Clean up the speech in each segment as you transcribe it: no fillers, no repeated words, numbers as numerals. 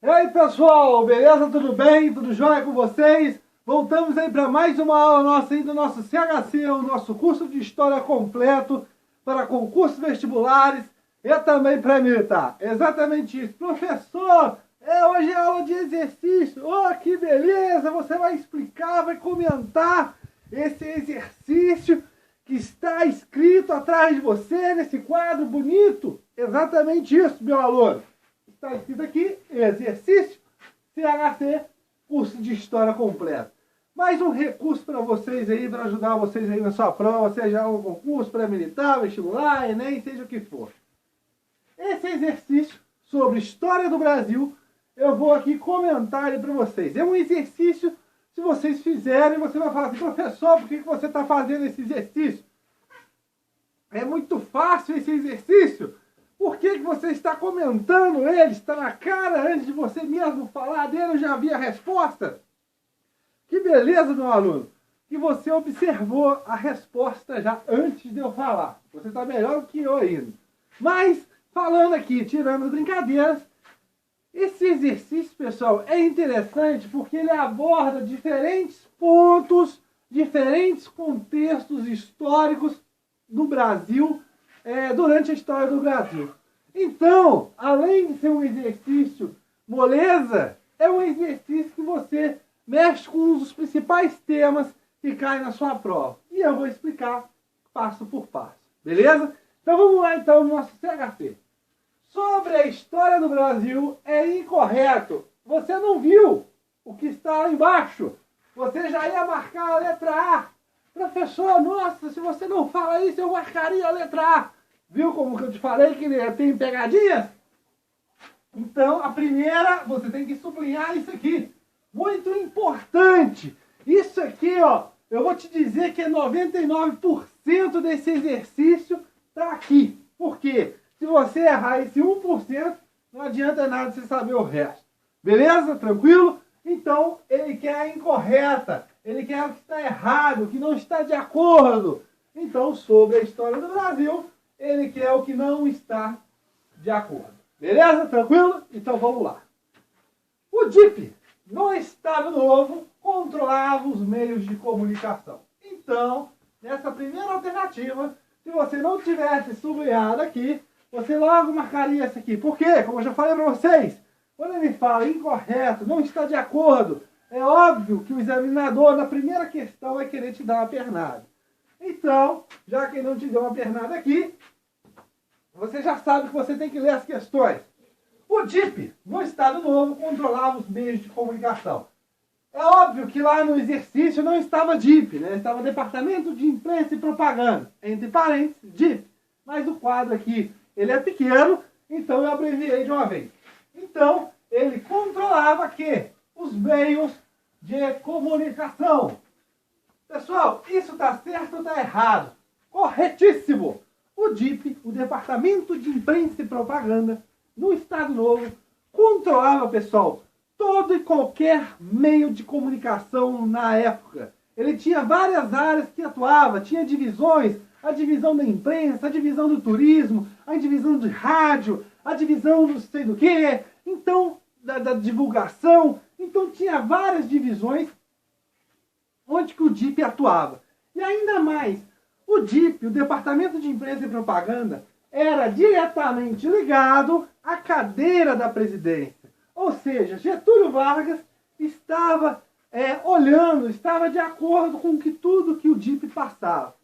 E aí pessoal, beleza? Tudo bem? Tudo jóia com vocês? Voltamos aí para mais uma aula nossa aí do nosso CHC, o nosso curso de História completo para concursos vestibulares e também para militar. Exatamente isso. Professor, hoje é aula de exercício. Oh, que beleza! Você vai explicar, vai comentar esse exercício que está escrito atrás de você, nesse quadro bonito. Exatamente isso, meu aluno. Está escrito aqui, exercício CHC, curso de História completo. Mais um recurso para vocês aí, para ajudar vocês aí na sua prova, seja um concurso pré-militar, vestibular, Enem, seja o que for. Esse exercício sobre História do Brasil, eu vou aqui comentar ele para vocês. É um exercício, se vocês fizerem, você vai falar assim, professor, por que você está fazendo esse exercício? É muito fácil esse exercício. Por que você está comentando ele? Está na cara antes de você mesmo falar dele, eu já vi a resposta. Que beleza, meu aluno, que você observou a resposta já antes de eu falar. Você está melhor que eu ainda. Mas, falando aqui, tirando as brincadeiras, esse exercício, pessoal, é interessante porque ele aborda diferentes pontos, diferentes contextos históricos do Brasil, durante a história do Brasil. Então, além de ser um exercício moleza, é um exercício que você mexe com um dos principais temas que caem na sua prova. E eu vou explicar passo por passo. Beleza? Então vamos lá então no nosso CHC. Sobre a história do Brasil é incorreto. Você não viu o que está lá embaixo. Você já ia marcar a letra A. Professor, nossa, se você não fala isso, eu marcaria a letra A. Viu como que eu te falei que tem pegadinhas? Então, a primeira, você tem que sublinhar isso aqui. Muito importante. Isso aqui, ó, eu vou te dizer que 99% desse exercício está aqui. Por quê? Se você errar esse 1%, não adianta nada você saber o resto. Beleza? Tranquilo? Então, ele quer a incorreta. Ele quer o que está errado, o que não está de acordo. Então, sobre a história do Brasil, ele quer o que não está de acordo. Beleza? Tranquilo? Então, vamos lá. O DIP, no Estado Novo, controlava os meios de comunicação. Então, nessa primeira alternativa, se você não tivesse sublinhado aqui, você logo marcaria essa aqui. Por quê? Como eu já falei para vocês, quando ele fala incorreto, não está de acordo, é óbvio que o examinador, na primeira questão, vai querer te dar uma pernada. Então, já que ele não te deu uma pernada aqui, você já sabe que você tem que ler as questões. O DIP, no Estado Novo, controlava os meios de comunicação. É óbvio que lá no exercício não estava DIP, né? Estava Departamento de Imprensa e Propaganda, entre parênteses, DIP. Mas o quadro aqui, ele é pequeno, então eu abreviei de uma vez. Então, ele controlava que os meios de comunicação. Pessoal, isso está certo ou está errado? Corretíssimo! O DIP, o Departamento de Imprensa e Propaganda, no Estado Novo, controlava, pessoal, todo e qualquer meio de comunicação na época. Ele tinha várias áreas que atuava, tinha divisões, a divisão da imprensa, a divisão do turismo, a divisão de rádio, a divisão do sei do quê, então, da divulgação. Então tinha várias divisões onde que o DIP atuava. E ainda mais, o DIP, o Departamento de Imprensa e Propaganda, era diretamente ligado à cadeira da presidência. Ou seja, Getúlio Vargas estava olhando, estava de acordo com tudo que o DIP passava.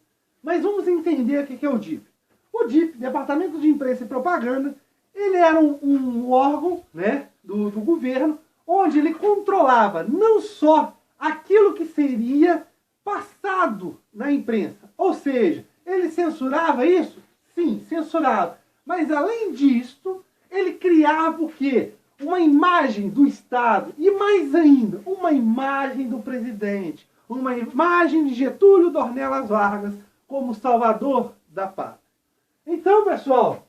Mas vamos entender o que é o DIP. O DIP, Departamento de Imprensa e Propaganda, ele era um órgão, né, do governo, onde ele controlava não só aquilo que seria passado na imprensa. Ou seja, ele censurava isso? Sim, censurava. Mas além disso, ele criava o quê? Uma imagem do Estado e mais ainda, uma imagem do presidente, uma imagem de Getúlio Dornelas Vargas como salvador da pátria. Então, pessoal,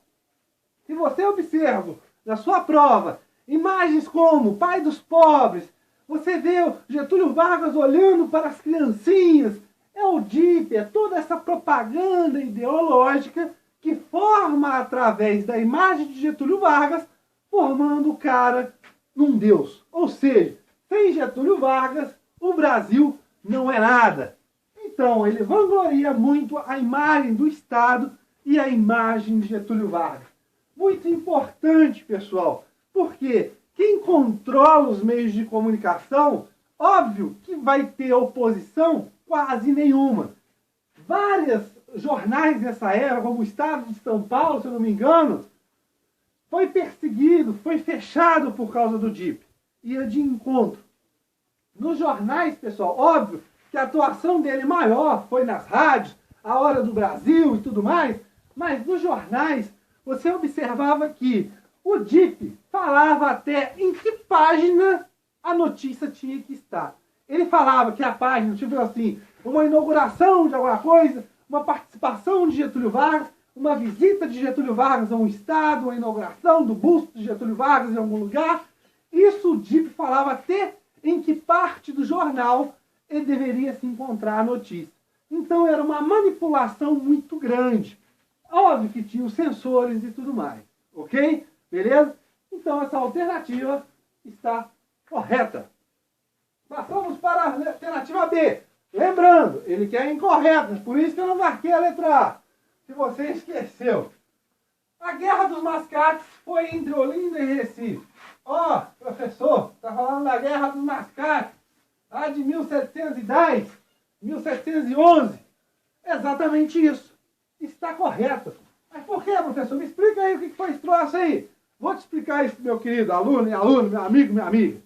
se você observa na sua prova imagens como pai dos pobres, você vê o Getúlio Vargas olhando para as criancinhas, é o DIP, é toda essa propaganda ideológica que forma através da imagem de Getúlio Vargas, formando o cara num Deus. Ou seja, sem Getúlio Vargas, o Brasil não é nada. Então, ele vangloria muito a imagem do Estado e a imagem de Getúlio Vargas. Muito importante, pessoal, porque quem controla os meios de comunicação, óbvio que vai ter oposição quase nenhuma. Vários jornais nessa época, como o Estado de São Paulo, se eu não me engano, foi perseguido, foi fechado por causa do DIP. Ia de encontro. Nos jornais, pessoal, óbvio que a atuação dele maior foi nas rádios, A Hora do Brasil e tudo mais, mas nos jornais você observava que o DIP falava até em que página a notícia tinha que estar. Ele falava que a página, tipo assim, uma inauguração de alguma coisa, uma participação de Getúlio Vargas, uma visita de Getúlio Vargas a um estado, uma inauguração do busto de Getúlio Vargas em algum lugar. Isso o DIP falava até em que parte do jornal ele deveria se encontrar a notícia. Então era uma manipulação muito grande. Óbvio que tinha os censores e tudo mais. Ok? Beleza? Então essa alternativa está correta. Passamos para a alternativa B. Lembrando, ele quer incorreta, por isso que eu não marquei a letra A. Se você esqueceu. A Guerra dos Mascates foi entre Olinda e Recife. Ó, professor, está falando da Guerra dos Mascates, lá de 1710, 1711. Exatamente isso. Está correto. Mas por que, professor? Me explica aí o que foi esse troço aí. Vou te explicar isso, meu querido aluno e aluno, meu amigo, minha amiga.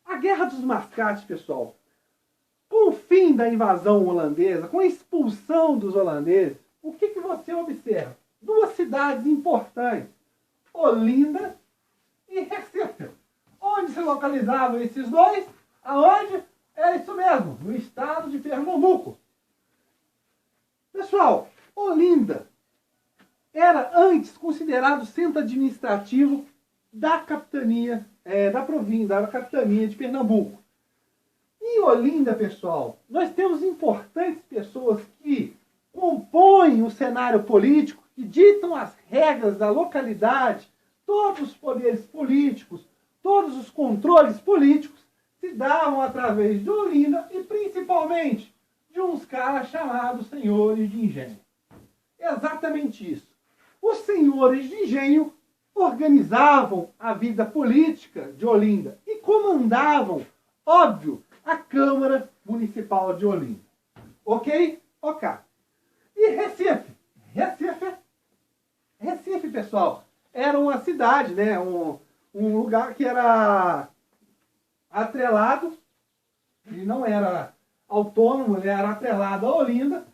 A Guerra dos Mascates, pessoal, com o fim da invasão holandesa, com a expulsão dos holandeses, o que você observa? Duas cidades importantes, Olinda e Recife. Onde se localizavam esses dois? Aonde? É isso mesmo, no estado de Pernambuco. Pessoal, Olinda era antes considerado centro administrativo da capitania, da província, da capitania de Pernambuco. Em Olinda, pessoal, nós temos importantes pessoas que compõem o cenário político, que ditam as regras da localidade, todos os poderes políticos, todos os controles políticos se davam através de Olinda e principalmente de uns caras chamados senhores de engenho. Exatamente isso. Os senhores de engenho organizavam a vida política de Olinda e comandavam, óbvio, a Câmara Municipal de Olinda. Ok? Ok. E Recife? Recife, pessoal, era uma cidade, né? Um lugar que era atrelado, ele não era autônomo, ele era atrelado a Olinda,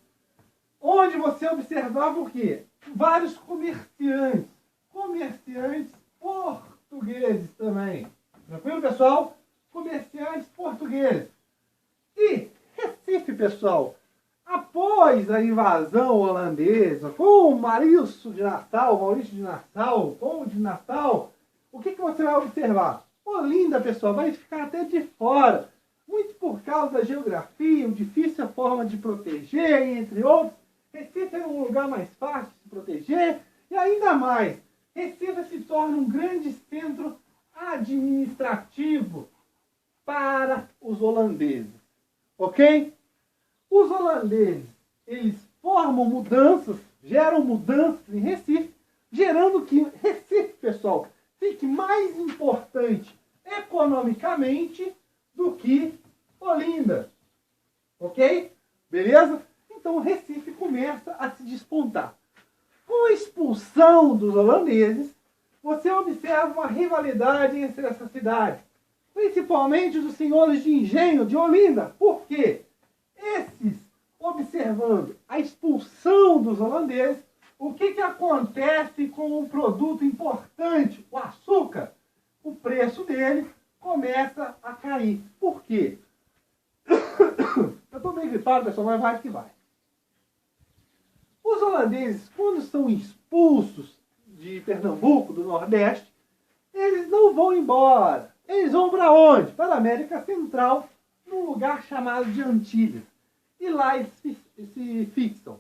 onde você observava o quê? Vários comerciantes portugueses também. Tranquilo, pessoal? Comerciantes portugueses. E Recife, pessoal, após a invasão holandesa, com Maurício de Nassau, Conde de Nassau, o que você vai observar? Olinda, pessoal, vai ficar até de fora, muito por causa da geografia, difícil forma de proteger, entre outros. Recife é um lugar mais fácil de se proteger, e ainda mais, Recife se torna um grande centro administrativo para os holandeses. Ok? Os holandeses, eles formam mudanças, geram mudanças em Recife, gerando que Recife, pessoal, fique mais importante economicamente do que Olinda. Ok? Beleza? Então Recife começa a se despontar. Com a expulsão dos holandeses, você observa uma rivalidade entre essas cidades, principalmente dos senhores de engenho de Olinda. Por quê? Esses, observando a expulsão dos holandeses, o que acontece com um produto importante, o açúcar? O preço dele começa a cair. Por quê? Eu estou bem gripado, pessoal, mas vai que vai. Os holandeses, quando são expulsos de Pernambuco, do Nordeste, eles não vão embora. Eles vão para onde? Para a América Central, num lugar chamado de Antilhas. E lá eles se fixam.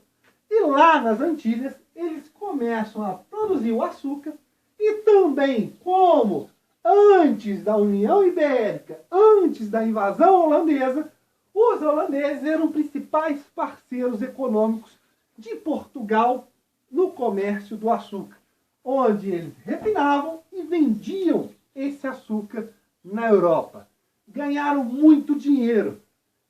E lá nas Antilhas, eles começam a produzir o açúcar e também, como antes da União Ibérica, antes da invasão holandesa, os holandeses eram principais parceiros econômicos de Portugal no comércio do açúcar, onde eles refinavam e vendiam esse açúcar na Europa. Ganharam muito dinheiro.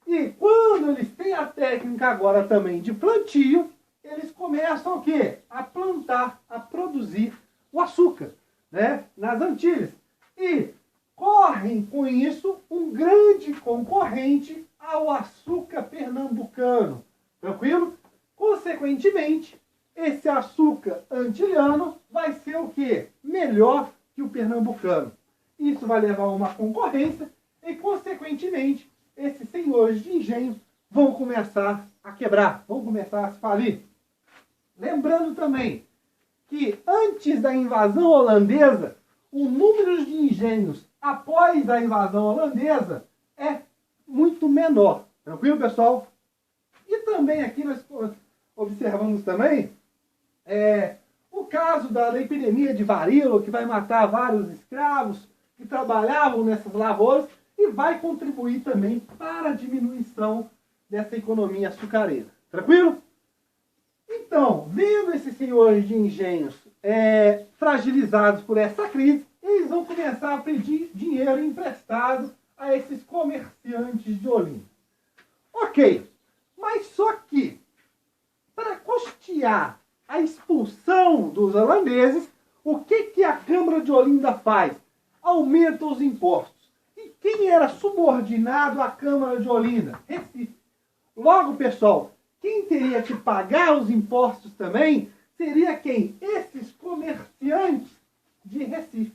E quando eles têm a técnica agora também de plantio, eles começam o quê? A plantar, a produzir o açúcar, né? Nas Antilhas. E correm com isso um grande concorrente ao açúcar pernambucano. Tranquilo? Consequentemente, esse açúcar antilhano vai ser o quê? Melhor que o pernambucano. Isso vai levar a uma concorrência e, consequentemente, esses senhores de engenho vão começar a quebrar, vão começar a se falir. Lembrando também que antes da invasão holandesa, o número de engenhos após a invasão holandesa é muito menor. Tranquilo, pessoal? E também aqui nós observamos também o caso da epidemia de varíola, que vai matar vários escravos que trabalhavam nessas lavouras e vai contribuir também para a diminuição dessa economia açucareira. Tranquilo? Então, vendo esses senhores de engenhos fragilizados por essa crise, eles vão começar a pedir dinheiro emprestado a esses comerciantes de Olinda. Ok, mas só que, para custear a expulsão dos holandeses, o que a Câmara de Olinda faz? Aumenta os impostos. E quem era subordinado à Câmara de Olinda? Recife. Logo, pessoal, quem teria que pagar os impostos também seria quem? Esses comerciantes de Recife.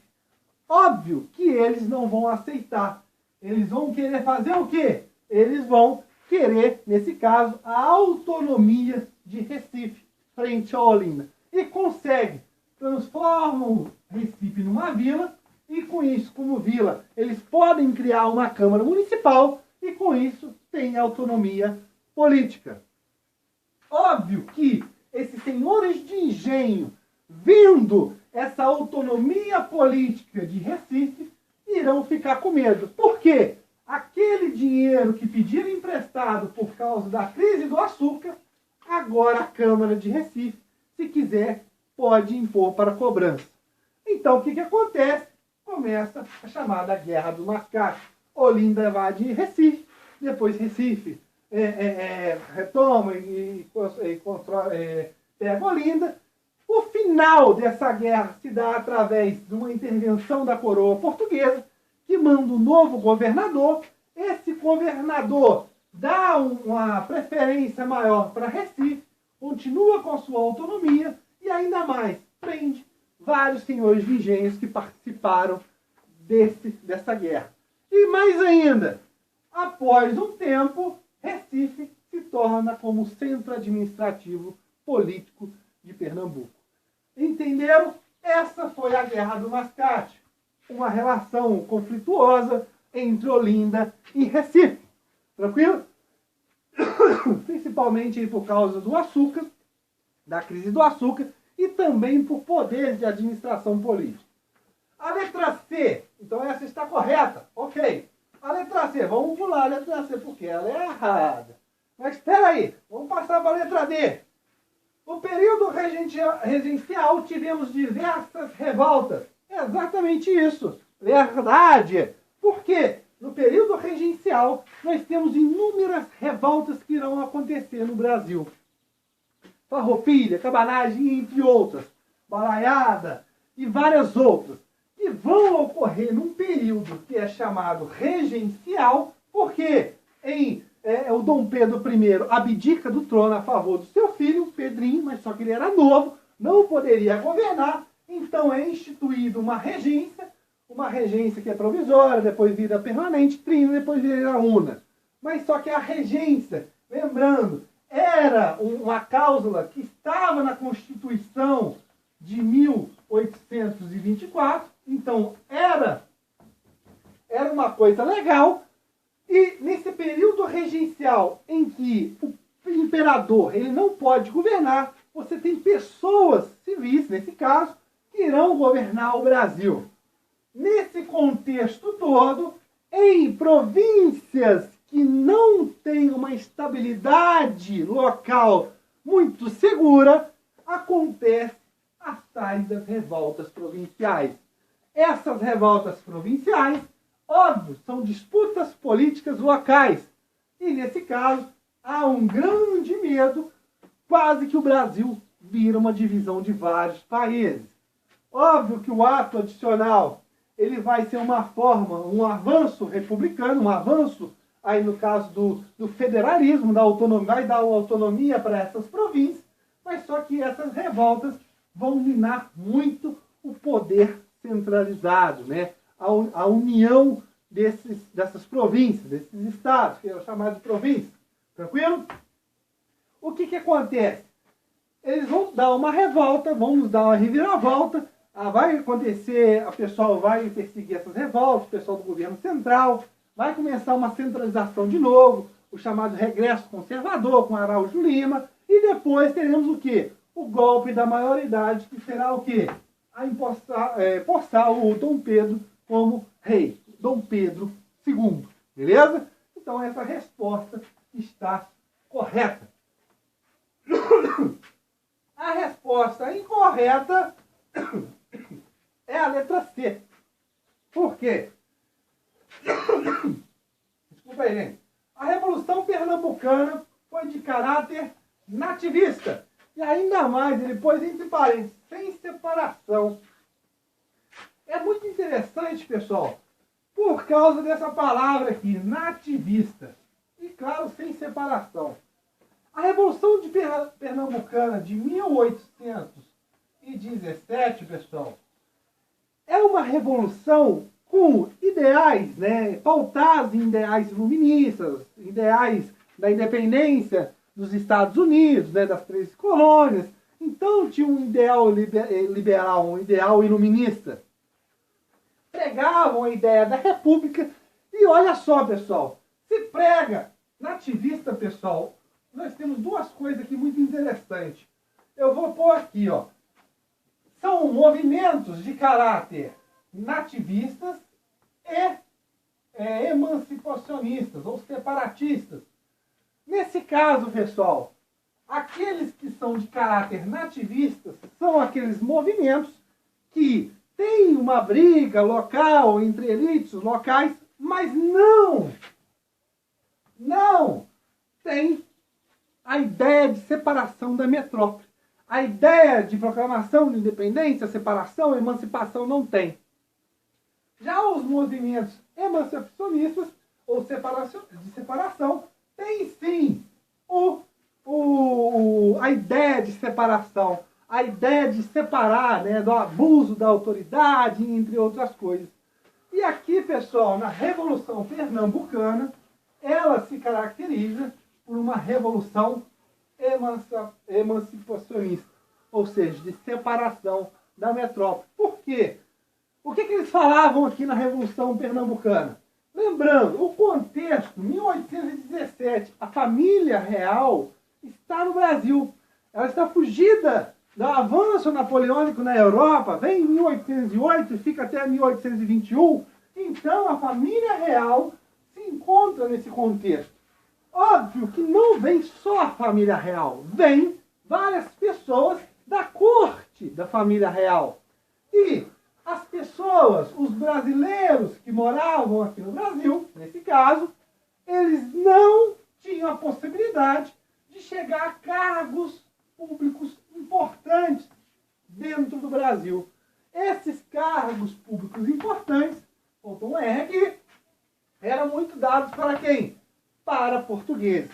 Óbvio que eles não vão aceitar. Eles vão querer fazer o quê? Eles vão querer, nesse caso, a autonomia de Recife frente a Olinda. E consegue. Transformam Recife numa vila e com isso, como vila, eles podem criar uma Câmara Municipal e com isso tem autonomia política. Óbvio que esses senhores de engenho, vendo essa autonomia política de Recife, irão ficar com medo. Por quê? Aquele dinheiro que pediram emprestado por causa da crise do açúcar, agora a Câmara de Recife, se quiser, pode impor para cobrança. Então, o que acontece? Começa a chamada Guerra do Mascate. Olinda invade Recife, depois Recife retoma e pega Olinda. O final dessa guerra se dá através de uma intervenção da coroa portuguesa, que manda um novo governador. Esse governador dá uma preferência maior para Recife, continua com a sua autonomia e ainda mais prende vários senhores de engenhos que participaram dessa guerra. E mais ainda, após um tempo, Recife se torna como centro administrativo político de Pernambuco. Entenderam? Essa foi a Guerra do Mascate. Uma relação conflituosa entre Olinda e Recife. Tranquilo? Principalmente por causa do açúcar, da crise do açúcar, e também por poderes de administração política. A letra C, então essa está correta, ok. A letra C, vamos pular a letra C, porque ela é errada. Mas espera aí, vamos passar para a letra D. No período regencial tivemos diversas revoltas. É exatamente isso. Verdade. Por quê? No período regencial, nós temos inúmeras revoltas que irão acontecer no Brasil. Farroupilha, cabanagem, entre outras. Balaiada e várias outras. Que vão ocorrer num período que é chamado regencial, porque o Dom Pedro I abdica do trono a favor do seu filho, Pedrinho, mas só que ele era novo, não poderia governar, então é instituída uma regência que é provisória, depois vira permanente, trina, depois vira una. Mas só que a regência, lembrando, era uma cláusula que estava na Constituição de 1824, então era uma coisa legal. E nesse período regencial em que o imperador ele não pode governar, você tem pessoas civis, nesse caso, que irão governar o Brasil. Nesse contexto todo, em províncias que não têm uma estabilidade local muito segura, acontece as tais das revoltas provinciais. Essas revoltas provinciais, óbvio, são disputas políticas locais. E nesse caso, há um grande medo, quase que o Brasil vira uma divisão de vários países. Óbvio que o ato adicional, ele vai ser uma forma, um avanço republicano, um avanço, aí no caso do federalismo, da autonomia, vai dar autonomia para essas províncias, mas só que essas revoltas vão minar muito o poder centralizado, né? A união dessas províncias, desses estados, que é chamado de províncias. Tranquilo? O que acontece? Eles vão dar uma revolta, vamos dar uma reviravolta, vai acontecer, o pessoal vai perseguir essas revoltas, o pessoal do governo central, vai começar uma centralização de novo, o chamado regresso conservador com Araújo Lima, e depois teremos o quê? O golpe da maioridade, que será o quê? Possar o Dom Pedro como rei, Dom Pedro II, beleza? Então essa resposta está correta. A resposta incorreta é a letra C. Por quê? Desculpa aí, gente. A Revolução Pernambucana foi de caráter nativista. E ainda mais, ele pôs entre parênteses, sem separação. É muito interessante, pessoal, por causa dessa palavra aqui, nativista. E, claro, sem separação. A Revolução de Pernambucana de 1817, pessoal, é uma revolução com ideais, né, pautados em ideais iluministas, ideais da independência dos Estados Unidos, né, das 13 colônias. Então tinha um ideal liberal, um ideal iluminista. Pregavam a ideia da república. E olha só, pessoal, se prega nativista, pessoal, nós temos duas coisas aqui muito interessantes. Eu vou pôr aqui, ó. São movimentos de caráter nativistas e emancipacionistas ou separatistas. Nesse caso, pessoal, aqueles que são de caráter nativista são aqueles movimentos que têm uma briga local entre elites locais, mas não tem a ideia de separação da metrópole. A ideia de proclamação de independência, separação, emancipação não tem. Já os movimentos emancipacionistas ou de separação tem sim a ideia de separação, a ideia de separar, né, do abuso da autoridade, entre outras coisas. E aqui, pessoal, na Revolução Pernambucana, ela se caracteriza por uma revolução emancipacionista, ou seja, de separação da metrópole. Por quê? O que eles falavam aqui na Revolução Pernambucana? Lembrando, o contexto, 1817, a família real está no Brasil. Ela está fugida do avanço napoleônico na Europa, vem em 1808 e fica até 1821. Então, a família real se encontra nesse contexto. Óbvio que não vem só a família real, vem várias pessoas da corte da família real. E as pessoas, os brasileiros que moravam aqui no Brasil, nesse caso, eles não tinham a possibilidade de chegar a cargos públicos importantes dentro do Brasil. Esses cargos públicos importantes, faltou um R aqui, eram muito dados para quem? Para portugueses.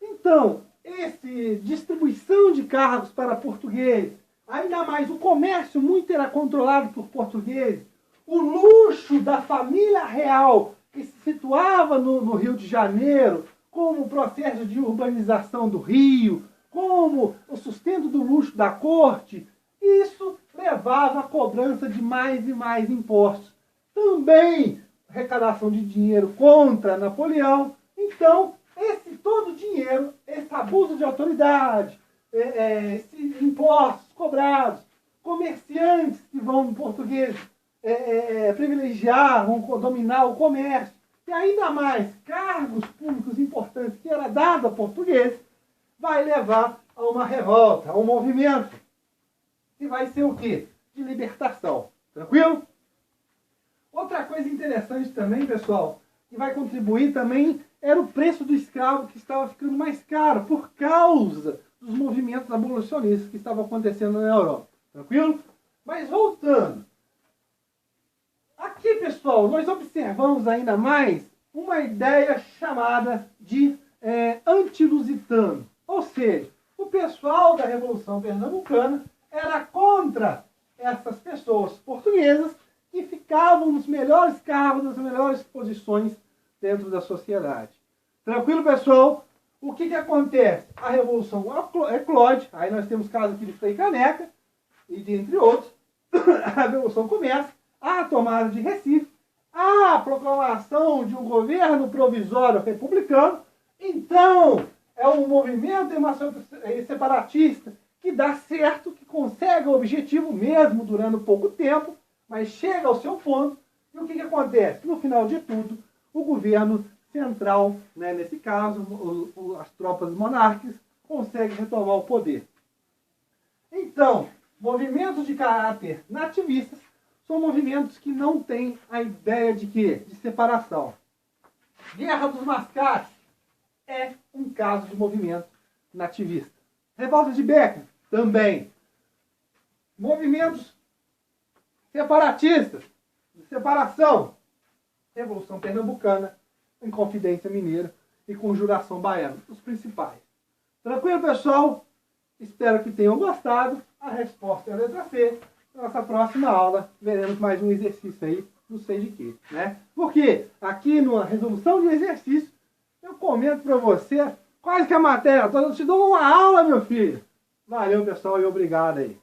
Então, essa distribuição de cargos para portugueses, ainda mais o comércio muito era controlado por portugueses, o luxo da família real que se situava no Rio de Janeiro, como o processo de urbanização do Rio, como o sustento do luxo da corte, isso levava à cobrança de mais e mais impostos. Também arrecadação de dinheiro contra Napoleão. Então, esse todo dinheiro, esse abuso de autoridade, esses impostos cobrados, comerciantes que vão em português privilegiar, vão dominar o comércio, e ainda mais cargos públicos importantes que era dado a portugueses, vai levar a uma revolta, a um movimento, que vai ser o quê? De libertação. Tranquilo? Outra coisa interessante também, pessoal, que vai contribuir também, era o preço do escravo, que estava ficando mais caro por causa dos movimentos abolicionistas que estavam acontecendo na Europa. Tranquilo? Mas voltando. Aqui, pessoal, nós observamos ainda mais uma ideia chamada de antilusitano. Ou seja, o pessoal da Revolução Pernambucana era contra essas pessoas portuguesas que ficavam nos melhores cargos, nas melhores posições dentro da sociedade. Tranquilo, pessoal? O que acontece? A Revolução eclode, aí nós temos casos aqui de Frei Caneca, e de entre outros, a Revolução começa, a tomada de Recife, a proclamação de um governo provisório republicano. Então, é um movimento separatista que dá certo, que consegue o objetivo mesmo durando pouco tempo, mas chega ao seu ponto. E o que acontece? No final de tudo, o governo central, né, nesse caso, as tropas monárquicas, consegue retomar o poder. Então, movimentos de caráter nativistas são movimentos que não têm a ideia de quê? De separação. Guerra dos Mascates é um caso de movimento nativista. Revolta de Becker, também. Movimentos separatistas, de separação. Revolução Pernambucana, Inconfidência Mineira e Conjuração Baiana, os principais. Tranquilo, pessoal? Espero que tenham gostado. A resposta é a letra C. Nossa próxima aula, veremos mais um exercício aí, não sei de quê, né? Porque aqui na resolução de exercício, eu comento para você quase que a matéria toda. Eu te dou uma aula, meu filho. Valeu, pessoal, e obrigado aí.